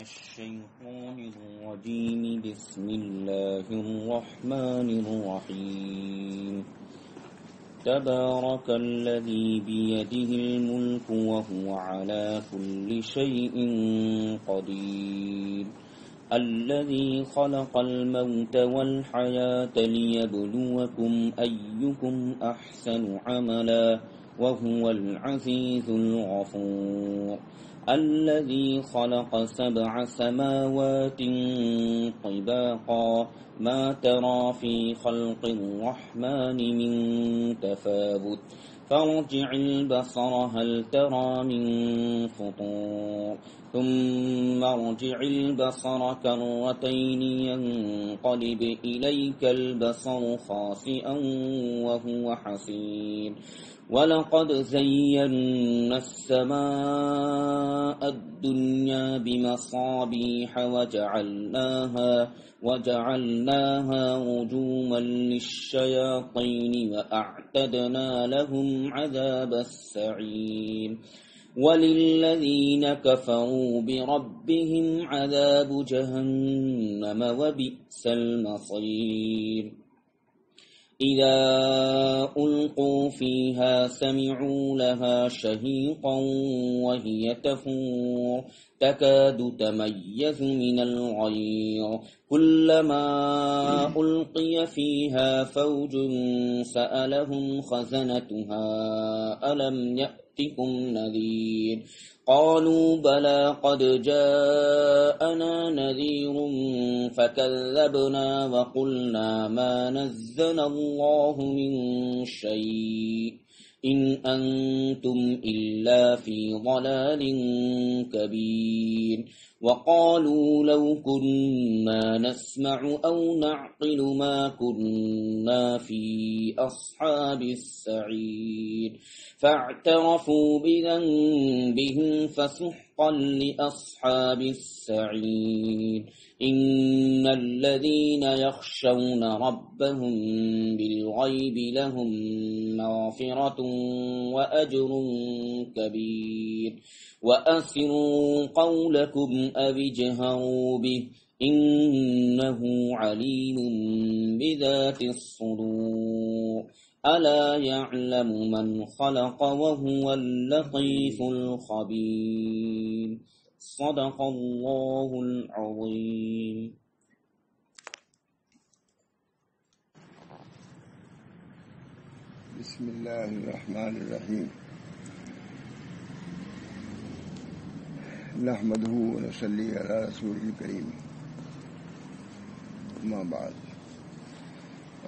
الشيطان الرجيم. بسم الله الرحمن الرحيم. تبارك الذي بيده الملك وهو على كل شيء قدير. الذي خلق الموت والحياة ليبلوكم أيكم أحسن عملا وهو العزيز الغفور. الذي خلق 7 سماوات طباقا ما ترى في خلق الرحمن من تفاوت فارجع البصر هل ترى من فطور ثم ارجع البصر كرتين ينقلب إليك البصر خاسئا وهو حسير. ولقد زينا السماء الدنيا بمصابيح وجعلناها رجوما للشياطين وأعتدنا لهم عذاب السعير. وللذين كفروا بربهم عذاب جهنم وبئس المصير. إذا ألقوا فيها سمعوا لها شهيقا وهي تفور تكاد تميز من الغيظ كلما ألقي فيها فوج سألهم خزنتها ألم يأتكم نذير قالوا بلى قد جاءنا نذير فكذبنا وقلنا ما نزل الله من شيء إن أنتم إلا في ضلال كبير. وقالوا لو كنا نسمع أو نعقل ما كنا في أصحاب السعير. فاعترفوا بذنبهم فسحقا لأصحاب السعير. إن الذين يخشون ربهم بالغيب لهم مغفرة وأجر كبير. وأسروا قولكم أو اجهروا به إنه عليم بذات الصدور. ألا يعلم من خلق وهو اللطيف الخبير. صدق الله العظيم. بسم الله الرحمن الرحيم. نحمده ونصلي على رسوله الكريم. أما بعد،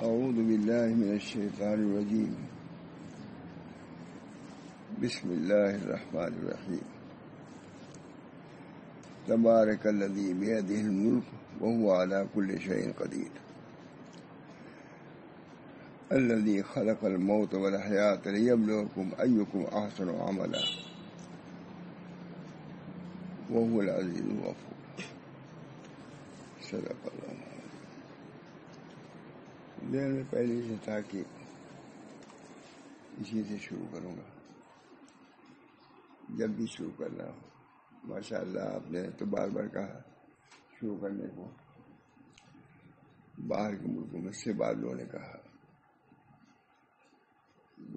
أعوذ بالله من الشيطان الرجيم. بسم الله الرحمن الرحيم. تبارك الذي بيده الملك وهو على كل شيء قدير. الذي خلق الموت والحياة ليبلوكم أيكم أحسن عملا وهو العزيز الغفور. صدق اللہ. دیر میں پہلے سے تھا کہ اسی سے شروع کروں گا جب بھی شروع کرنا ہو. ماشاء اللہ آپ نے تو بار بار کہا شروع کرنے کو. باہر کے ملکوں میں سے بادلوں نے کہا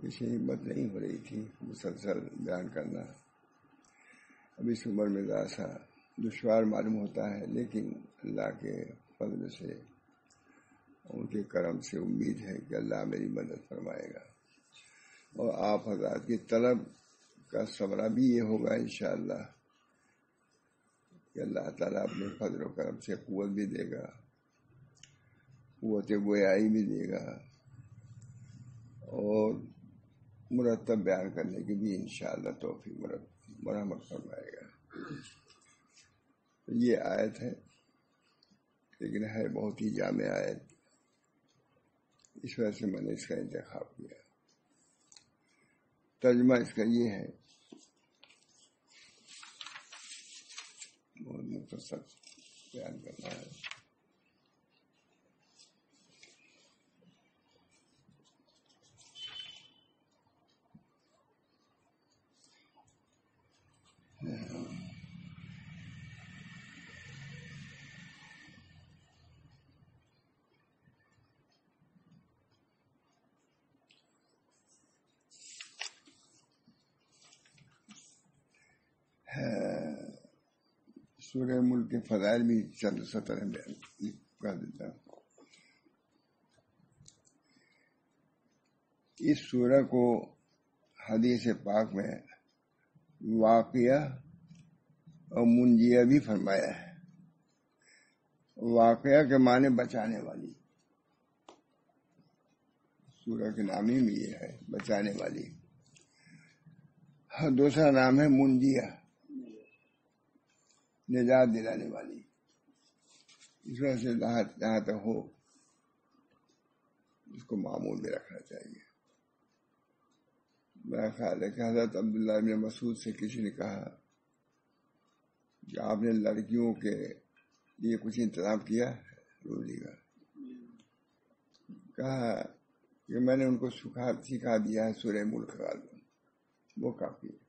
اسے ہمت نہیں ہو رہی تھی مسلسل بیان کرنا. اب اس عمر میں ذرا سا دشوار معلوم ہوتا ہے، لیکن اللہ کے فضل سے ان کے کرم سے امید ہے کہ اللہ میری مدد فرمائے گا، اور آپ حضرات کی طلب کا ثمرہ بھی یہ ہوگا انشاءاللہ کہ اللہ تعالیٰ اپنے فضل و کرم سے قوت بھی دے گا، قوت گویائی بھی دے گا، اور مرتب بیان کرنے کی بھی انشاءاللہ توفیق مرحمت فرمائے گا. یہ آیت ہے، لیکن ہے بہت ہی جامع آیت، اس وجہ سے میں نے اس کا انتخاب کیا. ترجمہ اس کا یہ ہے، بہت مختصر بیان کرنا ہے. سورہ ملک کے فضائل بھی چند سطر بیان کر دیتا ہوں۔ اس سورہ کو حدیث پاک میں واقعہ اور منجیہ بھی فرمایا ہے۔ واقعہ کے معنی بچانے والی، سورہ کے نام ہی میں یہ ہے بچانے والی۔ دوسرا نام ہے منجیہ، نجات دلانے والی۔ اس وجہ سے جہاں تک ہو اس کو معمول میں رکھنا چاہیے۔ میرا خیال ہے کہ حضرت عبداللہ بن مسعود سے کسی نے کہا کہ آپ نے لڑکیوں کے لیے کچھ انتظام کیا ہے روزی کا؟ کہا کہ میں نے ان کو سکھا دیا ہے سورہ ملک کا، وہ کافی ہے۔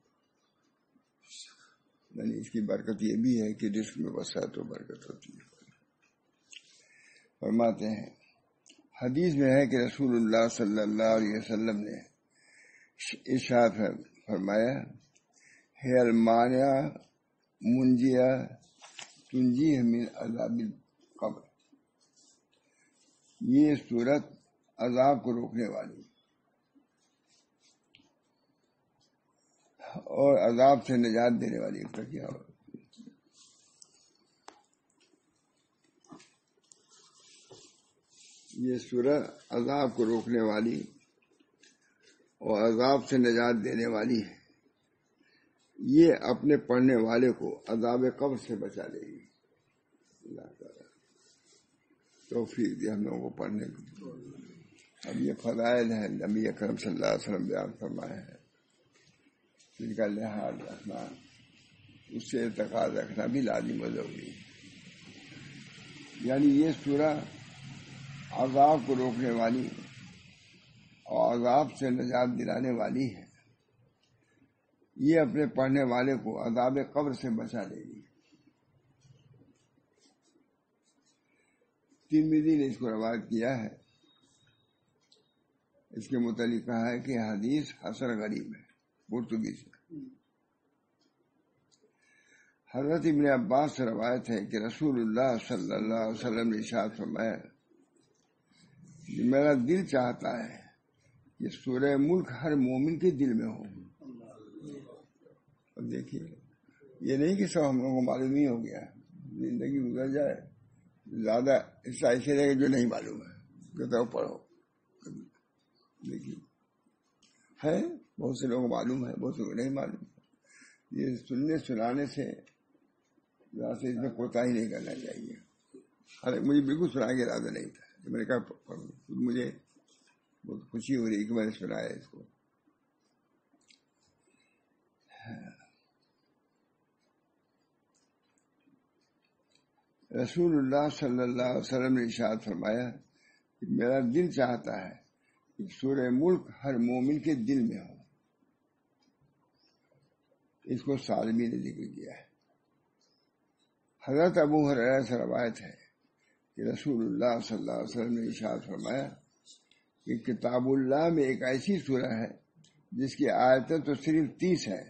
یعنی اس کی برکت یہ بھی ہے کہ رزق میں وسعت و برکت ہوتی ہے۔ فرماتے ہیں حدیث میں ہے کہ رسول اللہ صلی اللہ علیہ وسلم نے ارشاد فرمایا ہے المانع منجیہ تنجیہ من عذاب القبر، یہ صورت عذاب کو روکنے والی اور عذاب سے نجات دینے والی کیا ہو۔ یہ سورہ عذاب کو روکنے والی اور عذاب سے نجات دینے والی ہے۔ یہ اپنے پڑھنے والے کو عذاب قبر سے بچا لے گی۔ اللہ تعالیٰ توفیق دے ہم لوگوں کو پڑھنے کی۔ اب یہ فضائل ہے نبی اکرم صلی اللہ علیہ وسلم بیان فرمائے ہیں، جن کا لحاظ رکھنا، اس سے اعتقاد رکھنا بھی لازم و ضروری ہے۔ یعنی یہ سورہ عذاب کو روکنے والی اور عذاب سے نجات دلانے والی ہے۔ یہ اپنے پڑھنے والے کو عذاب قبر سے بچا لے گی۔ ترمذی نے اس کو روایت کیا ہے۔ اس کے متعلق کہا ہے کہ حدیث حسن غریب ہے، پرتگی سے۔ حضرت ابن عباس سے روایت ہے کہ رسول اللہ صلی اللہ علیہ وسلم نے ارشاد فرمایا کہ میرا دل چاہتا ہے کہ سورہ ملک ہر مومن کے دل میں ہو۔ اور دیکھیے یہ نہیں کہ سب ہم لوگوں کو معلوم ہی ہو گیا، زندگی گزر جائے زیادہ حصہ ایسے رہے جو نہیں معلوم ہے کہ پڑھو۔ دیکھیے ہے بہت سے لوگوں کو معلوم ہے، بہت سے لوگوں کو نہیں معلوم۔ یہ سننے سنانے سے اس میں کوتاہی نہیں کرنا چاہیے۔ مجھے بالکل سنانے کا ارادہ نہیں تھا، میں نے کہا مجھے بہت خوشی ہو رہی کہ میں نے سنایا اس کو۔ رسول اللہ صلی اللہ علیہ وسلم نے ارشاد فرمایا کہ میرا دل چاہتا ہے کہ سورہ ملک ہر مومن کے دل میں ہو۔ اس کو سالمی نے ذکر کیا ہے۔ حضرت ابو ہریرہ سے روایت ہے کہ رسول اللہ صلی اللہ علیہ وسلم نے ارشاد فرمایا کہ کتاب اللہ میں ایک ایسی سورہ ہے جس کی آیتیں تو صرف 30 ہے،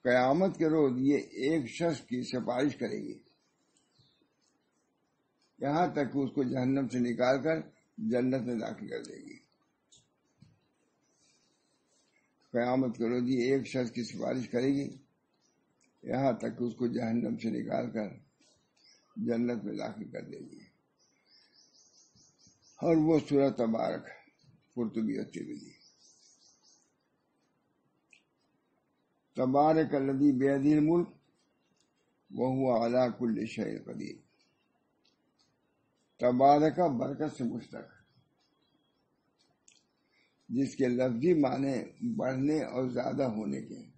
قیامت کے روز یہ ایک شخص کی سفارش کرے گی یہاں تک کہ اس کو جہنم سے نکال کر جنت میں داخل کر دے گی۔ قیامت کے روز یہ ایک شخص کی سفارش کرے گی یہاں تک کہ اس کو جہنم سے نکال کر جنت میں داخل کر دے گی۔ اور وہ سورہ تبارک قرطبی اور ترمذی۔ تبارک الذی بیدہ الملک وہو علی کل شیء قدیر۔ تبارک برکت سے مشتق، جس کے لفظی معنی بڑھنے اور زیادہ ہونے کے۔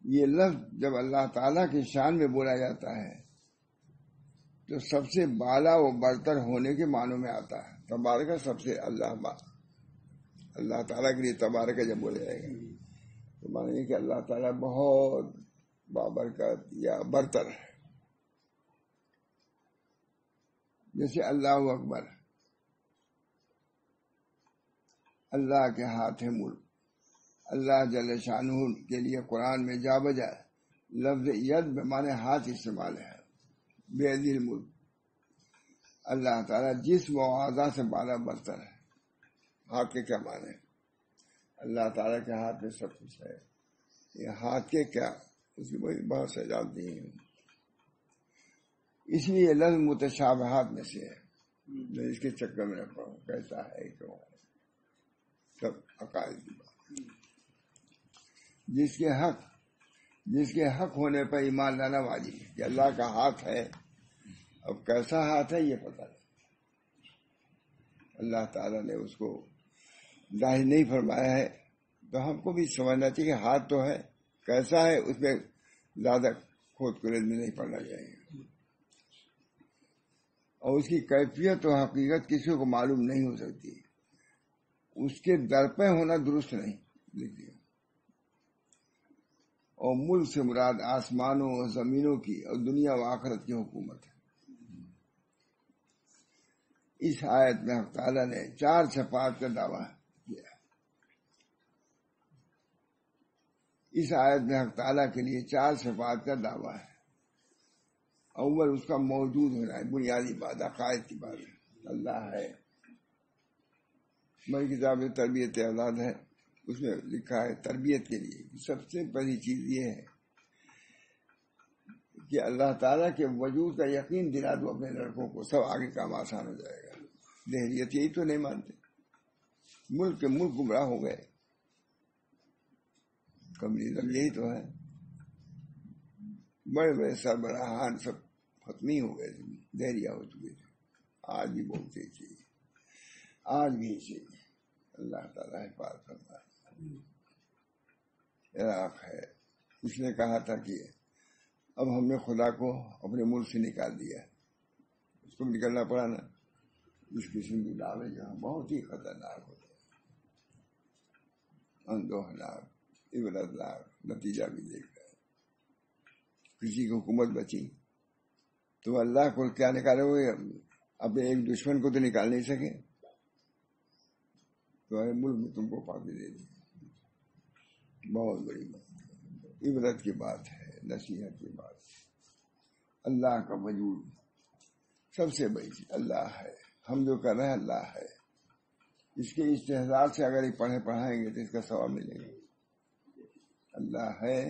یہ لفظ جب اللہ تعالیٰ کی شان میں بولا جاتا ہے تو سب سے بالا و برتر ہونے کے معنوں میں آتا ہے۔ تبارک سب سے اللہ تعالیٰ کے لیے تبارک جب بولے جائے گا تو مانیں گے کہ اللہ تعالیٰ بہت بابرکت یا برتر ہے۔ جیسے اللہ اکبر، اللہ کے ہاتھ ہے ملک، اللہ جل شانہ کے لیے قرآن میں جا بجا لفظ ید بمانے ہاتھ استعمال ہے. بیدی الملک، اللہ تعالیٰ جس مواضع سے بالا برتر ہے. ہاتھ کے کیا معنی؟ اللہ تعالیٰ کے ہاتھ میں سب کچھ ہے. یہ ہاتھ کے کیا، اس کی بہت سے جانتی ہیں. اس لیے لفظ متشابہات میں سے ہے. میں اس کے چکر میں رکھا ہوں کیسا ہے کیوں ہے، سب عقائد کی بات. جس کے حق ہونے پر ایمان لانا واجب ہے کہ اللہ کا ہاتھ ہے. اب کیسا ہاتھ ہے یہ پتہ نہیں. اللہ تعالیٰ نے اس کو ظاہر نہیں فرمایا ہے، تو ہم کو بھی سمجھنا چاہیے کہ ہاتھ تو ہے، کیسا ہے اس میں زیادہ کھود کرید میں نہیں پڑنا چاہیے. اور اس کی کیفیت و حقیقت کسی کو معلوم نہیں ہو سکتی. اس کے در پہ ہونا درست نہیں لکھیے. اور ملک سے مراد آسمانوں اور زمینوں کی اور دنیا و آخرت کی حکومت ہے. اس آیت میں حق تعالیٰ نے 4 صفات کا دعویٰ کیا. اس آیت میں حق تعالیٰ کے لیے 4 صفات کا دعویٰ ہے. اول اس کا موجود ہونا ہے، بنیادی بات، عقائد کی بات ہے. اللہ ہے. میری کتاب تربیت اولاد ہے، اس میں لکھا ہے تربیت کے لیے سب سے پہلی چیز یہ ہے کہ اللہ تعالیٰ کے وجود کا یقین دلا دو اپنے لڑکوں کو، سب آگے کام آسان ہو جائے گا. دہریت یہی تو نہیں مانتے. ملک کے ملک گمراہ ہو گئے. کمیونزم یہی تو ہے. بڑے بڑے سربراہان سب ختم ہو گئے، دہریا ہو چکے تھے. آج بھی بولتے چاہیے، آج بھی چاہیے. اللہ تعالیٰ حفاظت کرتا ہے. عراق ہے، اس نے کہا تھا کہ اب ہم نے خدا کو اپنے ملک سے نکال دیا. اس کو نکلنا پڑا نا. اس قسم کی دعوے جہاں بہت ہی خطرناک ہوتے ہیں، اندوہناک، عبرتناک نتیجہ بھی دیکھ رہے ہیں. کسی کی حکومت بچی تو اللہ کو کیا نکالے ہوئے؟ اپنے ایک دشمن کو تو نکال نہیں سکے، تو ملک میں تم کو پاکی دے دی. بہت بڑی بات، عبرت کی بات ہے، نصیحت کی بات ہے. اللہ کا وجود سب سے بڑی چیز اللہ ہے. ہم جو کر رہے ہیں اللہ ہے. اس کے استحضار سے اگر یہ پڑھائیں گے تو اس کا ثواب ملے گا. اللہ ہے،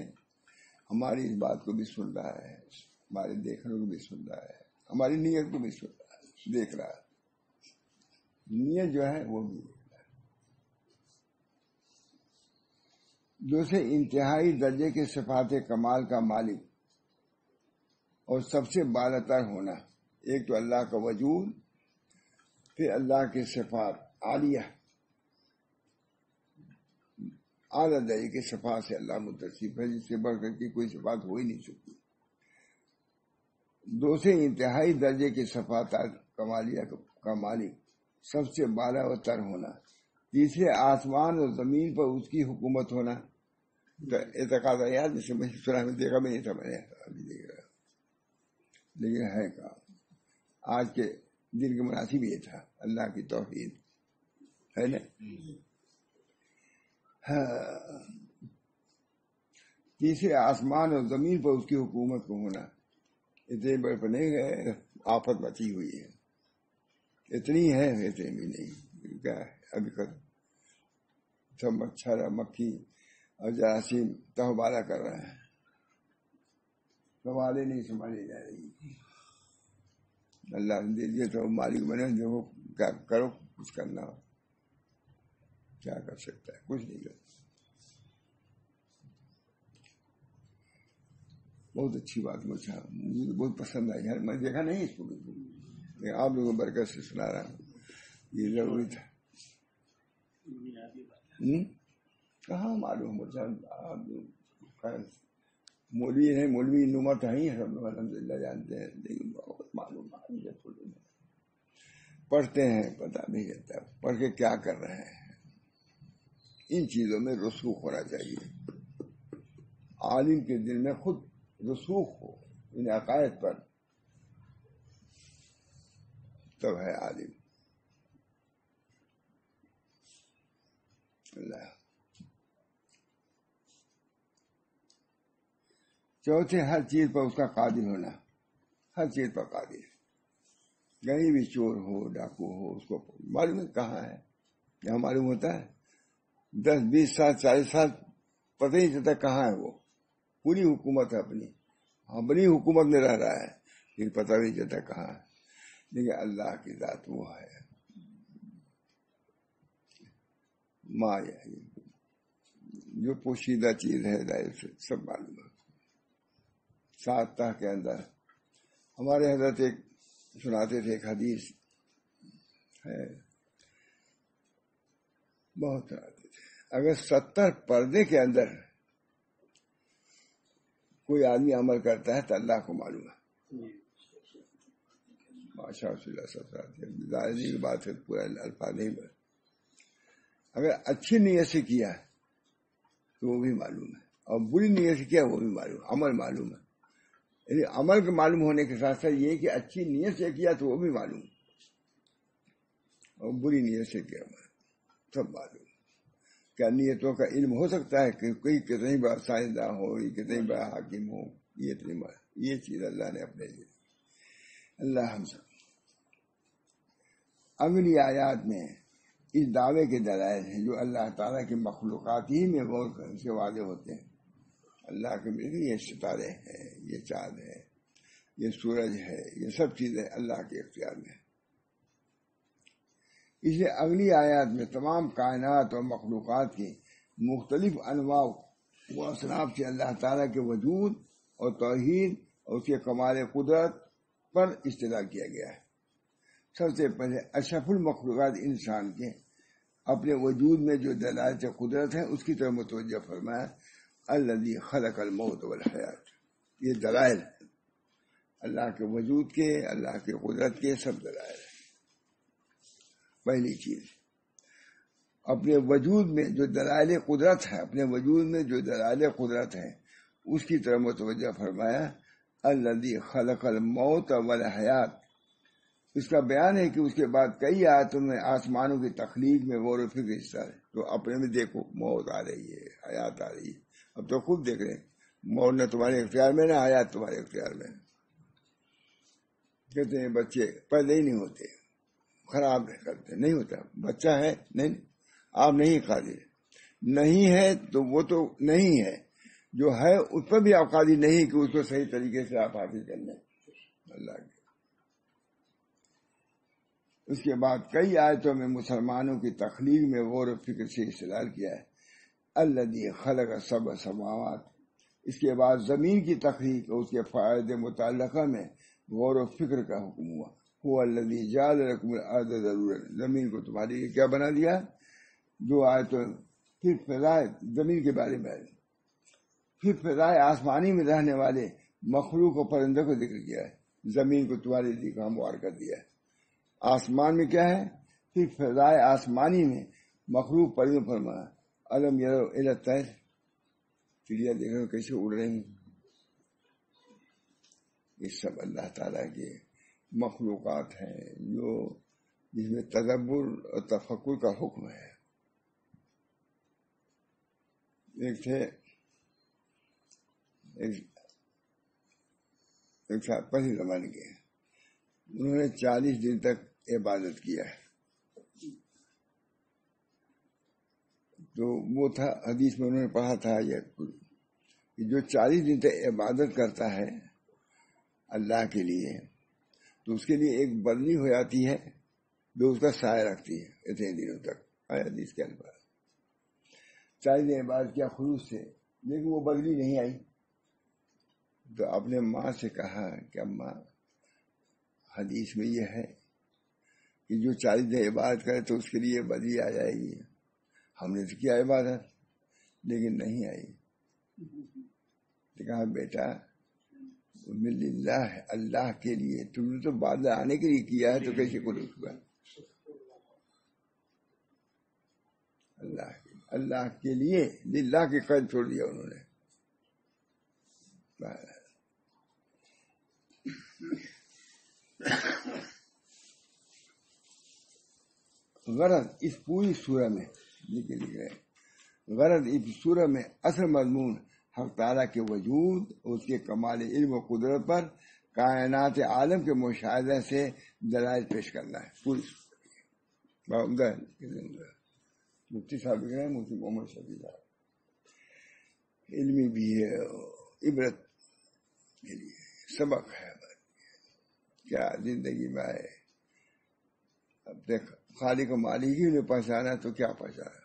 ہماری اس بات کو بھی سن رہا ہے، ہمارے دیکھنے کو بھی سن رہا ہے، ہماری نیت کو بھی سن رہا ہے، دیکھ رہا ہے. نیت جو ہے وہ بھی دیکھ رہا ہے. دوسرے انتہائی درجے کے صفات کمال کا مالک اور سب سے بالاتر ہونا. ایک تو اللہ کا وجود، پھر اللہ کے صفات عالیہ، اعلیٰ درجے کے صفات سے اللہ متصف ہے، جس سے بڑھ کر کے کوئی صفات ہو ہی نہیں سکتی. دوسرے انتہائی درجے کے صفات کمالیہ کا مالک، سب سے بالا و تر ہونا. تیسرے آسمان اور زمین پر اس کی حکومت ہونا. اعتقاد یاد جسے میں سنا میں دیکھا بھی نہیں تھا، میں نے ابھی دیکھ رہا، لیکن ہے کام. آج کے دن کے مناسب یہ تھا. اللہ کی توحید ہے نا. تیسرے آسمان اور زمین پر اس کی حکومت کو ہونا. اتنے بڑے پر نہیں گئے، آفت بچی ہوئی ہے. اتنی ہے، اتنی بھی نہیں. کیا ہے ابھی سب مچھر مکھی اور جراثیم تہبارہ کر رہے ہیں. سوالے نہیں سنبھالی جا رہی. اللہ نے دے دیے تو مالک بنے، دیکھو کیا کرو، کچھ کرنا ہو کیا کر سکتا ہے؟ کچھ نہیں کرتا. بہت اچھی بات مجھے بہت پسند آئی ہے. میں دیکھا نہیں اس کو بالکل، لیکن آپ لوگوں برکت سے سنا رہا ہوں. یہ ضروری تھا. کہاں معلوم ہوتا ہے. مولوی ہے، مولوی نما تو ہی ہے، سب لوگ الحمد للہ جانتے ہیں، لیکن بہت معلوم پڑھتے ہیں پتہ نہیں چلتا پڑھ کے کیا کر رہے ہیں. ان چیزوں میں رسوخ ہونا چاہیے. عالم کے دل میں خود رسوخ ہو ان عقائد پر، تب ہے عالم. اللہ چوتھے ہر چیز پر اس کا قادر ہونا، ہر چیز پر قادر. کہیں بھی چور ہو ڈاکو ہو اس کو معلوم ہے کہاں ہے، یہاں معلوم ہوتا ہے. 10 20 سال 40 سال پتہ ہی چلتا کہاں ہے وہ. پوری حکومت ہے اپنی حکومت میں رہ رہا ہے لیکن پتہ نہیں چلتا کہاں ہے. لیکن اللہ کی ذات وہ ہے ماں، جو پوشیدہ چیز ہے ظاہر سے سب معلوم ہے. 7 تہ کے اندر ہمارے حضرت ایک سناتے تھے، ایک حدیث ہے بہت سناتے تھے. اگر 70 پردے کے اندر کوئی آدمی عمل کرتا ہے تو اللہ کو معلوم ہے. ماشاء اللہ ظاہر کی بات ہے، پورا الفاظ نہیں بس. اگر اچھی نیت سے کیا تو وہ بھی معلوم ہے، اور بری نیت سے کیا وہ بھی معلوم ہے. عمل معلوم ہے، یعنی عمل کے معلوم ہونے کے ساتھ ساتھ یہ کہ اچھی نیت سے کیا تو وہ بھی معلوم، اور بری نیت سے کیا سب معلوم. کیا نیتوں کا علم ہو سکتا ہے کہ کوئی کتنی بڑا سائنسداں ہو، کتنی بڑا حاکم ہو، یہ اتنی بڑا، یہ چیز اللہ نے اپنے لیے. اللہ ہم سب اگلی آیات میں اس دعوے کے دلائل ہیں جو اللہ تعالیٰ کی مخلوقات ہی میں غور کرنے سے واضح ہوتے ہیں. اللہ کے یہ ستارے ہیں، یہ چاند ہے، یہ سورج ہے، یہ سب چیزیں اللہ کے اختیار میں ہیں. اسے اگلی آیات میں تمام کائنات اور مخلوقات کی مختلف انواع و اصناف سے اللہ تعالیٰ کے وجود اور توحید اور اس کے کمال قدرت پر استدلال کیا گیا ہے. سب سے پہلے اشرف المخلوقات انسان کے اپنے وجود میں جو دلائل قدرت ہے اس کی طرف متوجہ فرمایا. الذی خلق الموت والحیات، یہ دلائل اللہ کے وجود کے، اللہ کے قدرت کے سب دلائل ہیں. پہلی چیز اپنے وجود میں جو دلائل قدرت ہے، اپنے وجود میں جو دلائل قدرت ہے اس کی طرف متوجہ فرمایا. الذی خلق الموت والحیات، اس کا بیان ہے کہ اس کے بعد کئی آیتوں میں آسمانوں کی تخلیق میں غور و فکر حصہ ہے. تو اپنے میں دیکھو، موت آ رہی ہے، حیات آ رہی ہے. اب تو خود دیکھ رہے ہیں موت نہ تمہارے اختیار میں نہ حیات تمہارے اختیار میں. کہتے ہیں بچے پیدا ہی نہیں ہوتے، خراب کرتے نہیں ہوتا. بچہ ہے نہیں، آپ نہیں قادر، نہیں ہے تو وہ تو نہیں ہے، جو ہے اس پر بھی آپ قادر نہیں کہ اس کو صحیح طریقے سے آپ حاصل کر لیں اللہ کے. اس کے بعد کئی آیتوں میں مسلمانوں کی تخلیق میں غور و فکر سے استدلال کیا ہے. الذی خلق سبع سماوات، اس کے بعد زمین کی تخلیق اور اس کے فائدے متعلقہ میں غور و فکر کا حکم ہوا. هو الذی جعل لکم الارض ذلولا، زمین کو تمہارے لیے کیا بنا دیا. جو آیتوں پھر فضائے زمین کے بارے میں، پھر فضائے آسمانی میں رہنے والے مخلوق و پرندوں کو ذکر کیا ہے. زمین کو تمہارے لیے ہموار کر دیا ہے. آسمان میں کیا ہے، پھر فضائے آسمانی میں مخلوق پرندوں فرمایا. علم یروا الی الطیر، چڑیا دیکھ رہے کیسے اڑ رہی ہیں. یہ سب اللہ تعالیٰ کے مخلوقات ہیں جو جس میں تدبر اور تفکر کا حکم ہے. ایک تھے ایک ساتھ پہلے زمانے کے، انہوں نے 40 دن تک عبادت کیا ہے. تو وہ تھا حدیث میں انہوں نے پڑھا تھا یہ کہ جو 40 دن تک عبادت کرتا ہے اللہ کے لیے تو اس کے لیے ایک بدلی ہو جاتی ہے جو اس کا سایہ رکھتی ہے اتنے دنوں تک. آیا حدیث کے الفاظ. 40 دن عبادت کیا خلوص سے، لیکن وہ بدلی نہیں آئی. تو اپنے ماں سے کہا کہ اماں حدیث میں یہ ہے کہ جو 40 دن عبادت کرے تو اس کے لیے بدلی آ جائے گی. ہم نے تو کیا عبادت لیکن نہیں آئی. تو کہا بیٹا للہ ہے، اللہ کے لیے، تم نے تو بعد آنے کے لیے کیا ہے تو کیسے خلوص ہوا. اللہ کے لیے للہ کے قید چھوڑ دیا انہوں نے. غرض اس پوری سورہ میں غرض اس سورہ میں اصل مضمون حق تعالیٰ کے وجود، اس کے کمال علم و قدرت پر کائنات عالم کے مشاہدے سے دلائل پیش کرنا ہے. پوری عمدہ مفتی صاحب لکھ رہے ہیں، مفتی محمد شفیع صاحب. علمی بھی ہے، عبرت کے لیے سبق ہے. کیا زندگی میں آئے، اب دیکھ خالق و مالک ہی نے پہچانا تو کیا پہچانا.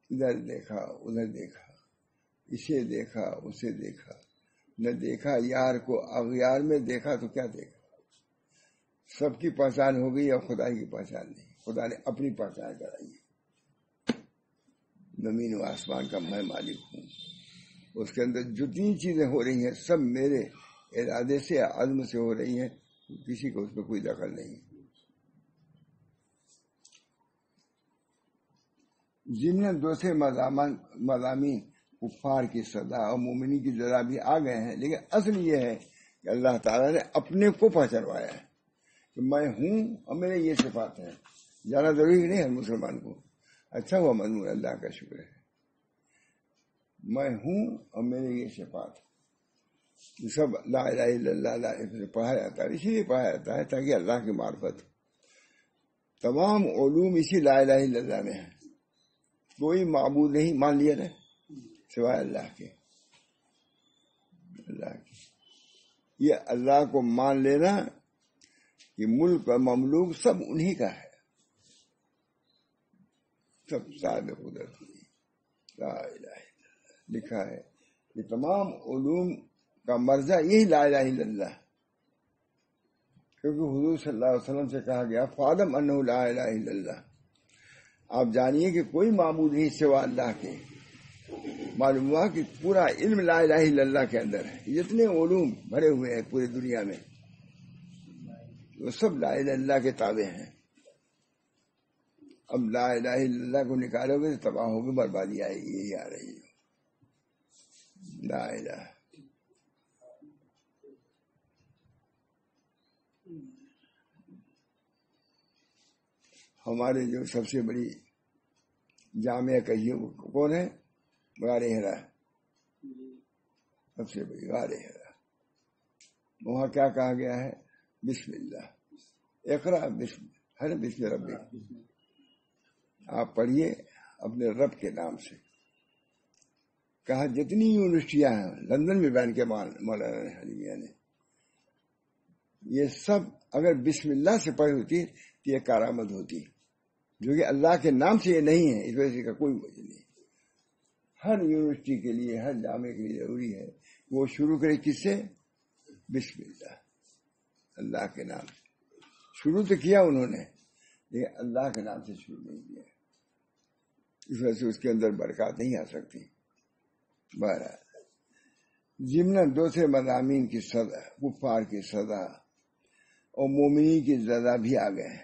ادھر دیکھا ادھر دیکھا، اسے دیکھا اسے دیکھا، نہ دیکھا یار کو اغیار میں دیکھا تو کیا دیکھا. سب کی پہچان ہو گئی اور خدا کی پہچان نہیں. خدا نے اپنی پہچان کرائی ہے. زمین و آسمان کا میں مالک ہوں، اس کے اندر جتنی چیزیں ہو رہی ہیں سب میرے ارادے سے عزم سے ہو رہی ہیں، کسی کو اس میں کوئی دخل نہیں. ضمن دوسرے مضامین کفار کی سزا اور مومنی کی سزا بھی آ گئے ہیں، لیکن اصل یہ ہے کہ اللہ تعالیٰ نے اپنے کو پہچانوایا ہے کہ میں ہوں اور میرے یہ صفات ہیں. زیادہ ضروری نہیں ہر مسلمان کو. اچھا ہوا مضمون، اللہ کا شکر ہے. میں ہوں اور میرے یہ صفات سب لا الہ الا اللہ پڑھا جاتا ہے. اسی لیے پڑھا جاتا ہے تاکہ اللہ کی معرفت. تمام علوم اسی لا الہ الا اللہ میں ہے. کوئی معبود نہیں مان لیا نا سوائے اللہ کے. یہ اللہ کو مان لینا کہ ملک اور مملوک سب انہی کا ہے، سب صاحب قدرت. لا الہ الا اللہ لکھا ہے. یہ تمام علوم کا مرجع یہی لا الہ الا اللہ، کیونکہ حضور صلی اللہ علیہ وسلم سے کہا گیا فاعلم انہ لا الہ الا اللہ. آپ جانیے کہ کوئی معبود نہیں سوا اللہ کے. معلوم ہوا کہ پورا علم لا الہ الا اللہ کے اندر ہے. جتنے علوم بھرے ہوئے ہیں پوری دنیا میں وہ سب لا الہ الا اللہ کے تابع ہیں. اب لا الہ الا اللہ کو نکالو گے تو تباہ ہوگی، بربادی آئے گی. یہی آ رہی ہے لا الہ. ہمارے جو سب سے بڑی جامعہ کہیے کون ہے؟ غار ہرا. سب سے بڑی غار ہرا. وہاں کیا کہا گیا ہے؟ بسم اللہ اقرا بسم ہر بسم ربک. آپ پڑھیے اپنے رب کے نام سے. کہا جتنی یونیورسٹیاں ہیں لندن میں بیان کے مولانا حلیمیہ نے، یہ سب اگر بسم اللہ سے پڑھی ہوتی تو یہ کارآمد ہوتی، جو کہ اللہ کے نام سے یہ نہیں ہے. اس وجہ کا کوئی وجہ نہیں. ہر یونیورسٹی کے لیے، ہر جامعے کے لیے ضروری ہے وہ شروع کرے کس سے؟ بسم اللہ. اللہ کے نام سے شروع تو کیا انہوں نے، لیکن اللہ کے نام سے شروع نہیں کیا. اس وجہ سے اس کے اندر برکات نہیں آ سکتی. بہرحال ضمن دوسرے مضامین کی سزا، کفار کی سزا اور مومنین کی سزا بھی آ گئے ہیں.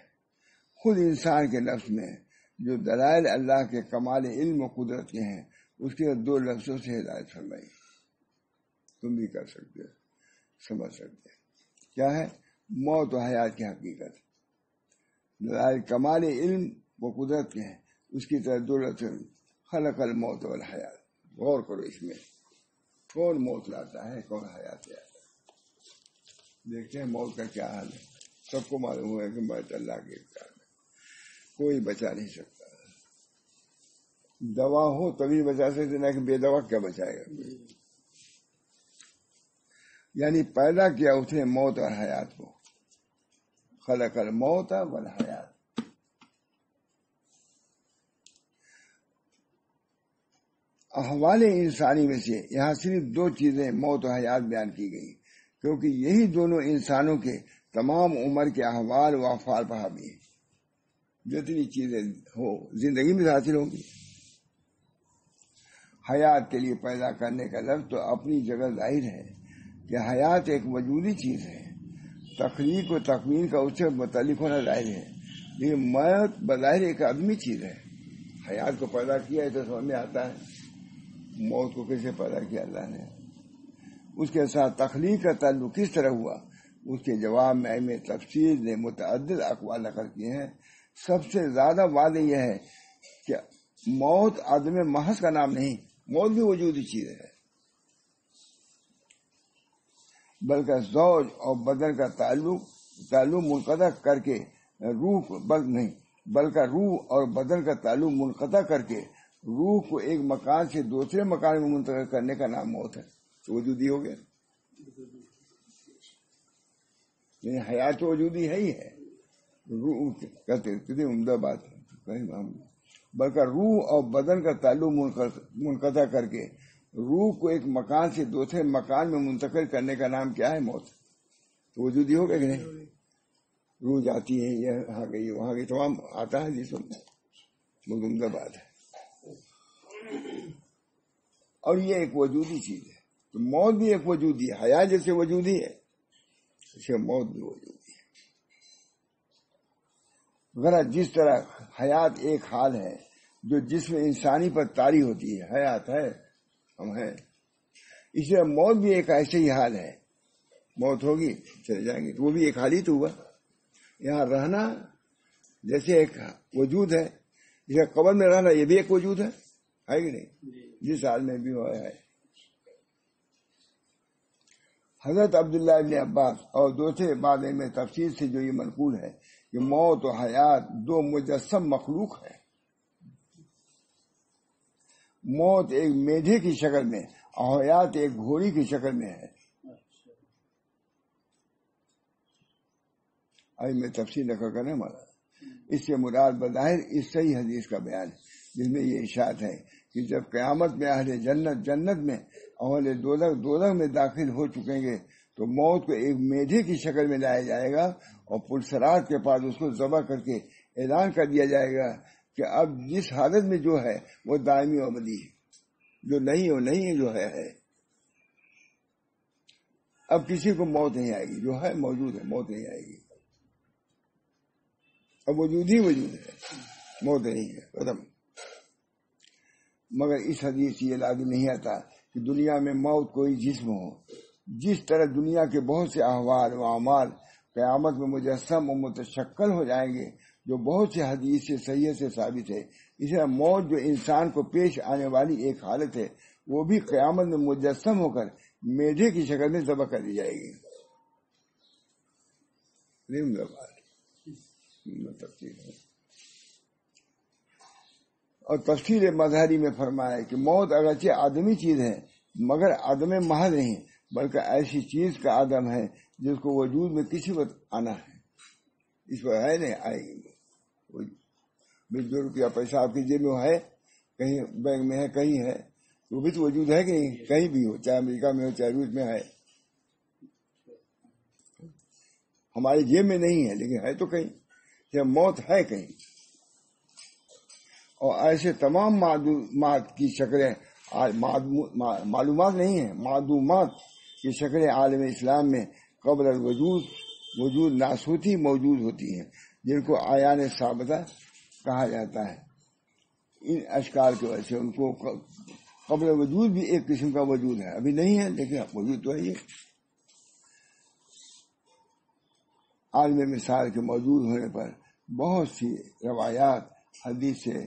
خود انسان کے نفس میں جو دلائل اللہ کے کمال علم و قدرت کے ہیں اس کے دو لفظوں سے ہدایت فرمائی. تم بھی کر سکتے ہو، سمجھ سکتے ہیں. کیا ہے؟ موت و حیات کی حقیقت. دلائل کمال علم و قدرت کے ہیں اس کی طرح دو لفظ خلق الموت والحیات. غور کرو اس میں، کون موت لاتا ہے، کون حیات لاتا ہے. دیکھتے ہیں موت کا کیا حال ہے. سب کو معلوم ہے کہ موت اللہ کے اختیار میں، کوئی بچا نہیں سکتا. دوا ہو تبھی بچا سکتے، نہ کہ بے دوا کیا بچائے گا. یعنی پیدا کیا اس نے موت اور حیات کو. خلق الموت والحیات. احوال انسانی میں سے یہاں صرف دو چیزیں موت و حیات بیان کی گئی، کیونکہ یہی دونوں انسانوں کے تمام عمر کے احوال و افعال پر حاوی ہیں. جتنی چیزیں ہو زندگی میں حاصل ہوگی. حیات کے لیے پیدا کرنے کا لفظ تو اپنی جگہ ظاہر ہے کہ حیات ایک وجودی چیز ہے. تخلیق و تکوین کا اس سے متعلق ہونا ظاہر ہے، لیکن موت بظاہر ایک آدمی چیز ہے. حیات کو پیدا کیا ہے تو سمجھ میں آتا ہے موت کو کیسے پیدا کیا اللہ نے. اس کے ساتھ تخلیق کا تعلق کس طرح ہوا، اس کے جواب میں علم تفسیر نے متعدد اقوال نقل کیے ہیں. سب سے زیادہ واضح یہ ہے کہ موت عدم محض کا نام نہیں، موت بھی وجودی چیز ہے، بلکہ زوج اور بدن کا تعلق منقطع کر کے بلکہ روح اور بدن کا تعلق منقطع کر کے روح کو ایک مکان سے دوسرے مکان میں منتقل کرنے کا نام موت ہے، تو وجودی ہو گیا، یعنی حیات وجودی ہے ہی ہے، روح کہتے کتنی عمدہ بات ہے، بلکہ روح اور بدن کا تعلق منقطع کر کے روح کو ایک مکان سے دوسرے مکان میں منتقل کرنے کا نام کیا ہے؟ موت، تو وجودی ہو گیا کہ نہیں؟ روح جاتی ہے، یہاں گئی وہاں گئی، تمام آتا ہے جی، سب بہت عمدہ بات ہے، اور یہ ایک وجودی چیز ہے، تو موت بھی ایک وجودی ہے، حیات جیسے وجودی ہے اسے موت بھی وجودی ہے۔ غرض جس طرح حیات ایک حال ہے جو جسم انسانی پر طاری ہوتی ہے، حیات ہے، ہم ہیں، اسی طرح موت بھی ایک ایسے ہی حال ہے، موت ہوگی چلے جائیں گے، تو وہ بھی ایک حال ہی تو ہوا۔ یہاں رہنا جیسے ایک وجود ہے، جیسے قبر میں رہنا یہ بھی ایک وجود ہے کہ نہیں؟ جس حال میں بھی ہوا ہے۔ حضرت عبداللہ ابن عباس اور دوسرے بعد میں تفسیر سے جو یہ منقول ہے کہ موت و حیات دو مجسم مخلوق ہے، موت ایک میڈھے کی شکل میں اور حیات ایک گھوڑی کی شکل میں ہے۔ آج میں تفصیل نہ کرنے والا، اس سے مراد بظاہر اس صحیح حدیث کا بیان ہے جس میں یہ ارشاد ہے کہ جب قیامت میں اہل جنت جنت میں اور اہل دوزخ میں داخل ہو چکیں گے تو موت کو ایک میڈھے کی شکل میں لایا جائے گا اور پلسرات کے پاس اس کو ذبح کر کے اعلان کر دیا جائے گا کہ اب جس حالت میں جو ہے وہ دائمی و ابدی ہے، جو نہیں ہے وہ نہیں ہے، جو ہے۔ اب کسی کو موت نہیں آئے گی، جو ہے موجود ہے، موت نہیں آئے گی، اب وجود ہی وجود ہے، موت نہیں ہے، ختم۔ مگر اس حدیث سے یہ لازم نہیں آتا کہ دنیا میں موت کوئی جسم ہو۔ جس طرح دنیا کے بہت سے احوال و اعمال قیامت میں مجسم و متشکل ہو جائیں گے جو بہت سے حدیث سے صحیح سے ثابت ہے، اس طرح موت جو انسان کو پیش آنے والی ایک حالت ہے وہ بھی قیامت میں مجسم ہو کر میڈھے کی شکل میں ذبح کر دی جائے گی۔ اور تفسیر مظہری میں فرمایا ہے کہ موت اگرچہ آدمی چیز ہے مگر عدم محض نہیں، بلکہ ایسی چیز کا عدم ہے جس کو وجود میں کسی وقت آنا ہے، اس پر ہے نہیں آئے گی۔ 2 روپیہ پیسہ آپ کی جیب میں ہے، کہیں بینک میں ہے، کہیں ہے، وہ بھی تو وجود ہے کہ نہیں؟ کہیں بھی ہو، چاہے امریکہ میں ہو چاہے روس میں ہے، ہماری جیب میں نہیں ہے لیکن ہے تو کہیں، کہ موت ہے کہیں۔ اور ایسے تمام معلومات کی شکلیں معلومات نہیں ہیں، معدومات کی شکلیں عالم اسلام میں قبل وجود ناسوتی موجود ہوتی ہیں، جن کو عیان ثابتہ کہا جاتا ہے۔ ان اشکال کی وجہ سے ان کو قبل وجود بھی ایک قسم کا وجود ہے، ابھی نہیں ہے لیکن وجود تو ہے یہ۔ عالم مثال کے موجود ہونے پر بہت سی روایات حدیث سے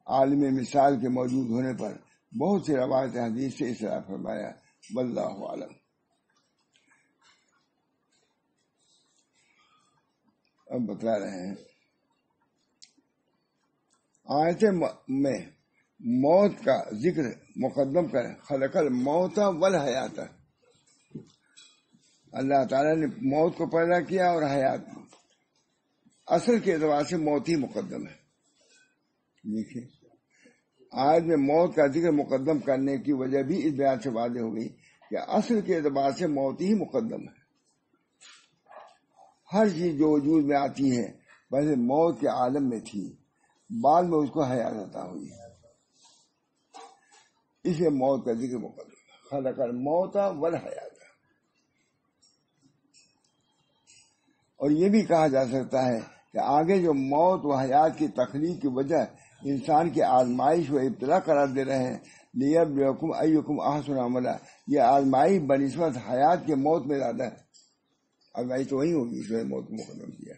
عالم مثال کے موجود ہونے پر بہت سی روایت حدیث سے اصرار فرمایا، واللہ عالم۔ اب بتلا رہے ہیں آیت میں موت کا ذکر مقدم کر خلق الموت والحیات، اللہ تعالیٰ نے موت کو پیدا کیا اور حیات، اصل کے اعتبار سے موت ہی مقدم ہے۔ دیکھیے آیت میں موت کا ذکر مقدم کرنے کی وجہ بھی اس بیان سے واضح ہو گئی کہ اصل کے اعتبار سے موت ہی مقدم ہے۔ ہر چیز جو وجود میں آتی ہے پہلے موت کے عالم میں تھی، بعد میں اس کو حیات عطا ہوئی، اس لیے موت کا ذکر مقدم ہے، خلق الموت والحیات۔ اور یہ بھی کہا جا سکتا ہے کہ آگے جو موت و حیات کی تخلیق کی وجہ انسان کی آزمائش و ابتلا قرار دے رہے ہیں، لیبلوکم ایکم احسن عملا، یہ آزمائش بنسبت حیات کے موت میں زیادہ ہے، آزمائش تو وہی ہوگی، اس میں موت کو مقدم کیا۔